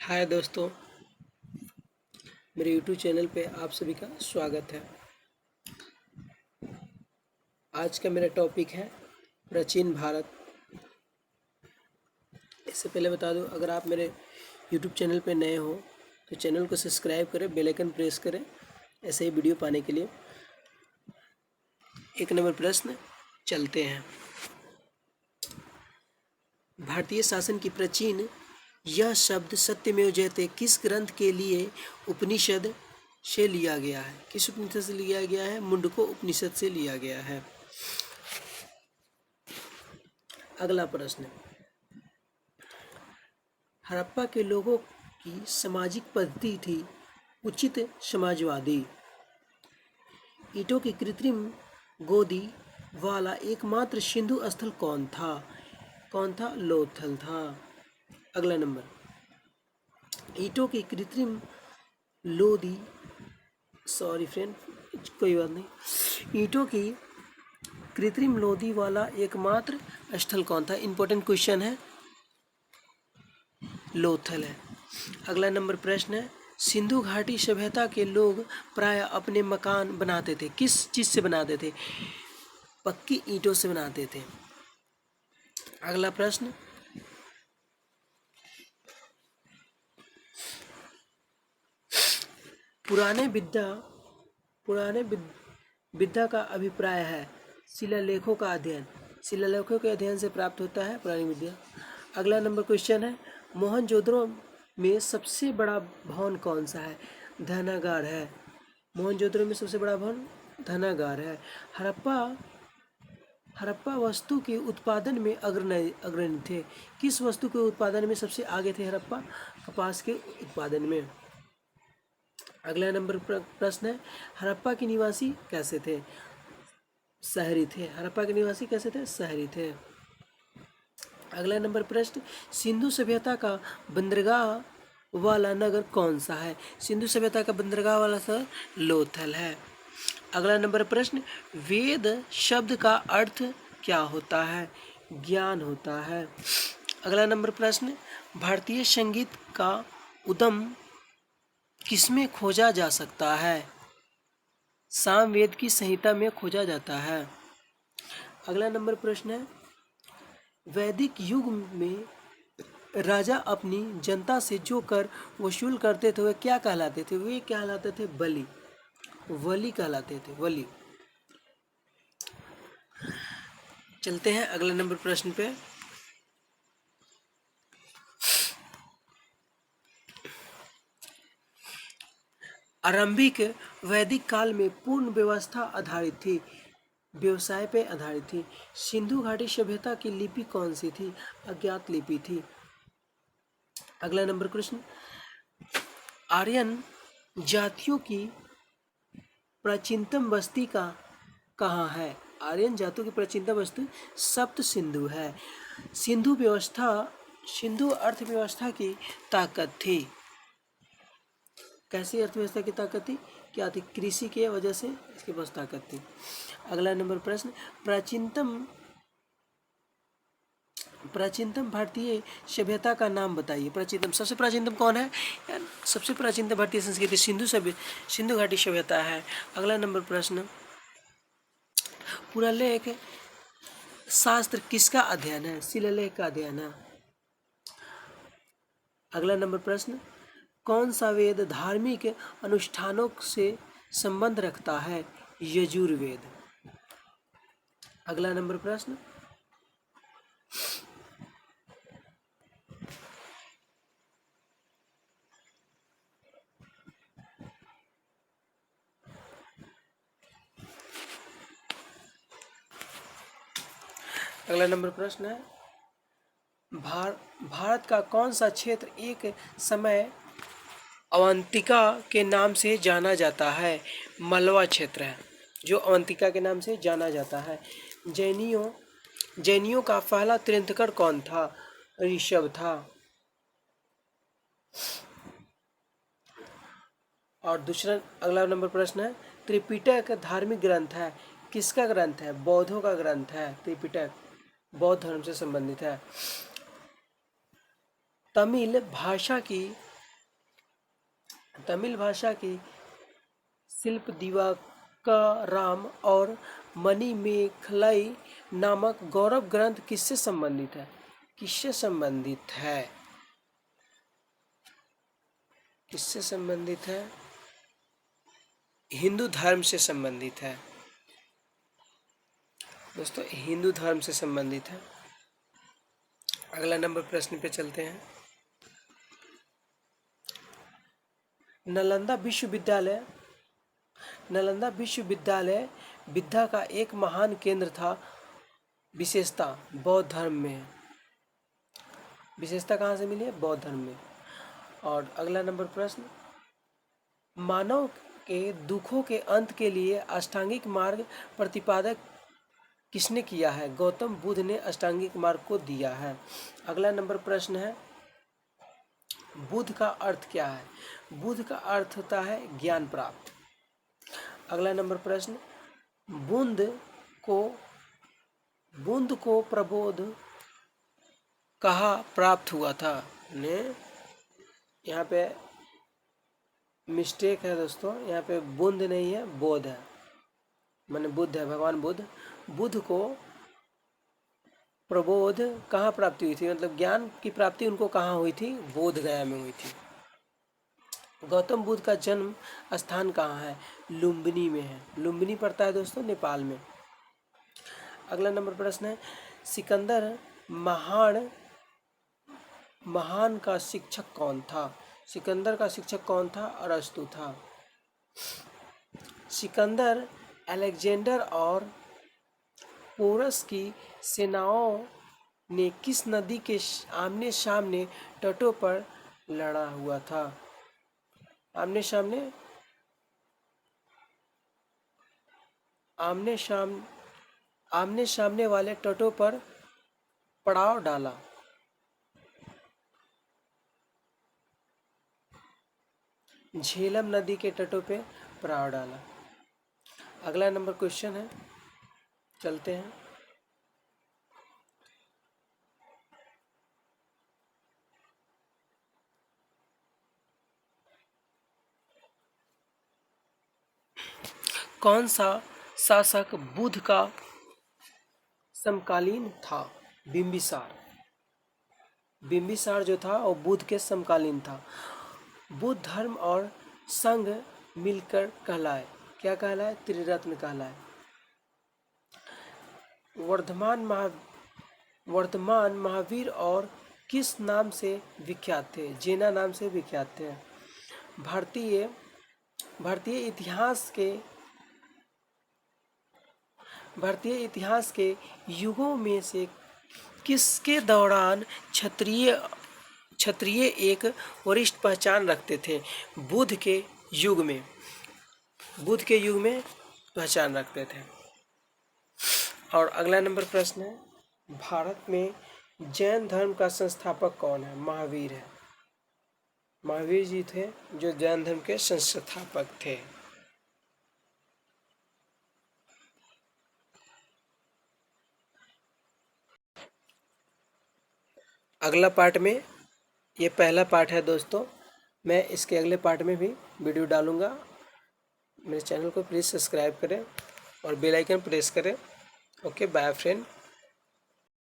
हाय दोस्तों, मेरे YouTube channel पे आप सभी का स्वागत है। आज का मेरा टॉपिक है प्राचीन भारत। इससे पहले बता दूं, अगर आप मेरे यूट्यूब चैनल पे नए हो तो चैनल को सब्सक्राइब करें, बेल आइकन प्रेस करें ऐसे ही वीडियो पाने के लिए। एक नंबर प्रश्न चलते हैं। भारतीय शासन की प्राचीन यह शब्द सत्यमेव जयते किस ग्रंथ के लिए उपनिषद से लिया गया है? किस उपनिषद से लिया गया है? मुंडको उपनिषद से लिया गया है। अगला प्रश्न, हड़प्पा के लोगों की सामाजिक पद्धति थी उचित समाजवादी। ईंटों की कृत्रिम गोदी वाला एकमात्र सिंधु स्थल कौन था? कौन था? लोथल था। अगला नंबर, ईंटों की कृत्रिम लोदी सॉरी फ्रेंड कोई बात नहीं, ईंटों की कृत्रिम लोदी वाला एकमात्र स्थल कौन था? इंपॉर्टेंट क्वेश्चन है, लोथल है। अगला नंबर प्रश्न है, सिंधु घाटी सभ्यता के लोग प्राय अपने मकान बनाते थे किस चीज से बनाते थे? पक्की ईंटों से बनाते थे। अगला प्रश्न, पुराने विद्या का अभिप्राय है शिलालेखों का अध्ययन। शिलालेखों के अध्ययन से प्राप्त होता है पुरानी विद्या। अगला नंबर क्वेश्चन है, मोहनजोदड़ो में सबसे बड़ा भवन कौन सा है? धनागार है। मोहनजोदड़ो में सबसे बड़ा भवन धनागार है। हड़प्पा वस्तु के उत्पादन में अग्रणी थे। किस वस्तु के उत्पादन में सबसे आगे थे हड़प्पा? कपास के उत्पादन में। अगला नंबर प्रश्न है, हड़प्पा के निवासी कैसे थे? शहरी थे। हड़प्पा के निवासी कैसे थे? शहरी थे। अगला नंबर प्रश्न, सिंधु सभ्यता का बंदरगाह वाला नगर कौन सा है? सिंधु सभ्यता का बंदरगाह वाला शहर लोथल है। अगला नंबर प्रश्न, वेद शब्द का अर्थ क्या होता है? ज्ञान होता है। अगला नंबर प्रश्न, भारतीय संगीत का उद्गम किसमें खोजा जा सकता है? सामवेद की संहिता में खोजा जाता है। अगला नंबर प्रश्न है, वैदिक युग में राजा अपनी जनता से जो कर वसूल करते थे वे क्या कहलाते थे? वे कहलाते थे बलि। वली कहलाते थे, वली। चलते हैं अगले नंबर प्रश्न पे। आरंभिक वैदिक काल में पूर्ण व्यवस्था आधारित थी, व्यवसाय पे आधारित थी। सिंधु घाटी सभ्यता की लिपि कौन सी थी? अज्ञात लिपि थी। अगला नंबर प्रश्न, आर्यन जातियों की प्राचीनतम बस्ती का कहाँ है? आर्यन जातियों की प्राचीनतम बस्ती सप्त सिंधु है। सिंधु अर्थव्यवस्था की ताकत थी। कैसी अर्थव्यवस्था की ताकत थी? क्या थी? कृषि के वजह से इसके पास ताकत थी। अगला नंबर प्रश्न, प्राचीनतम भारतीय सभ्यता का नाम बताइए। प्राचीनतम, सबसे प्राचीनतम कौन है यार? सबसे प्राचीनतम भारतीय संस्कृति सिंधु घाटी सभ्यता है। अगला नंबर प्रश्न, पुरालेख शास्त्र किसका अध्ययन है? शिलालेख का अध्ययन है। अगला नंबर प्रश्न, कौन सा वेद धार्मिक अनुष्ठानों से संबंध रखता है? यजुर्वेद। अगला नंबर प्रश्न, अगला नंबर प्रश्न है, भारत का कौन सा क्षेत्र एक समय अवंतिका के नाम से जाना जाता है? मलवा क्षेत्र है जो अवंतिका के नाम से जाना जाता है। जैनियों का पहला तीर्थंकर कौन था? ऋषभ था। और दूसरा अगला नंबर प्रश्न है, त्रिपिटक धार्मिक ग्रंथ है, किसका ग्रंथ है? बौद्धों का ग्रंथ है। त्रिपिटक बौद्ध धर्म से संबंधित है। तमिल भाषा की तमिल भाषा की शिल्प दिवाकराम और मणिमेखलाई नामक गौरव ग्रंथ किससे संबंधित है? किससे संबंधित है? किससे संबंधित है? हिंदू धर्म से संबंधित है दोस्तों, हिंदू धर्म से संबंधित है। अगला नंबर प्रश्न पे चलते हैं। नालंदा विश्वविद्यालय विद्या का एक महान केंद्र था। विशेषता बौद्ध धर्म में है। विशेषता कहाँ से मिली है? बौद्ध धर्म में। और अगला नंबर प्रश्न, मानव के दुखों के अंत के लिए अष्टांगिक मार्ग प्रतिपादक किसने किया है? गौतम बुद्ध ने अष्टांगिक मार्ग को दिया है। अगला नंबर प्रश्न है, बुद्ध का अर्थ क्या है? बुद्ध का अर्थ होता है ज्ञान प्राप्त। अगला नंबर प्रश्न, बुद्ध को प्रबोध कहाँ प्राप्त हुआ था? ने यहाँ पे मिस्टेक है दोस्तों, यहाँ पे बुद्ध नहीं है, बोध है, माने बुद्ध है, भगवान बुद्ध। बुद्ध को प्रबोध कहाँ प्राप्ति हुई थी, मतलब ज्ञान की प्राप्ति उनको कहाँ हुई थी? बोध गया में हुई थी। गौतम बुद्ध का जन्म स्थान कहाँ है? लुम्बिनी में है। लुम्बिनी पड़ता है दोस्तों नेपाल में। अगला नंबर प्रश्न है, सिकंदर महान का शिक्षक कौन था? सिकंदर का शिक्षक कौन था? अरस्तु था। सिकंदर, अलेक्जेंडर और पोरस की सेनाओं ने किस नदी के आमने सामने तटों पर लड़ा हुआ था? आमने सामने वाले तटों पर पड़ाव डाला। झेलम नदी के तटों पे पड़ाव डाला। अगला नंबर क्वेश्चन है, चलते हैं। कौन सा शासक बुद्ध का समकालीन था? बिंबिसार जो था वो बुद्ध के समकालीन था। बुद्ध धर्म और संघ मिलकर कहलाए, क्या कहलाए? त्रिरत्न कहलाए। वर्धमान महावीर और किस नाम से विख्यात थे? जेना नाम से विख्यात थे। भारतीय इतिहास के युगों में से किसके दौरान क्षत्रिय एक वरिष्ठ पहचान रखते थे? बुद्ध के युग में पहचान रखते थे। और अगला नंबर प्रश्न है, भारत में जैन धर्म का संस्थापक कौन है? महावीर है। महावीर जी थे जो जैन धर्म के संस्थापक थे। अगला पार्ट में, ये पहला पार्ट है दोस्तों, मैं इसके अगले पार्ट में भी वीडियो डालूंगा। मेरे चैनल को प्लीज़ सब्सक्राइब करें और बेल आइकन प्रेस करें। Okay, bye friend.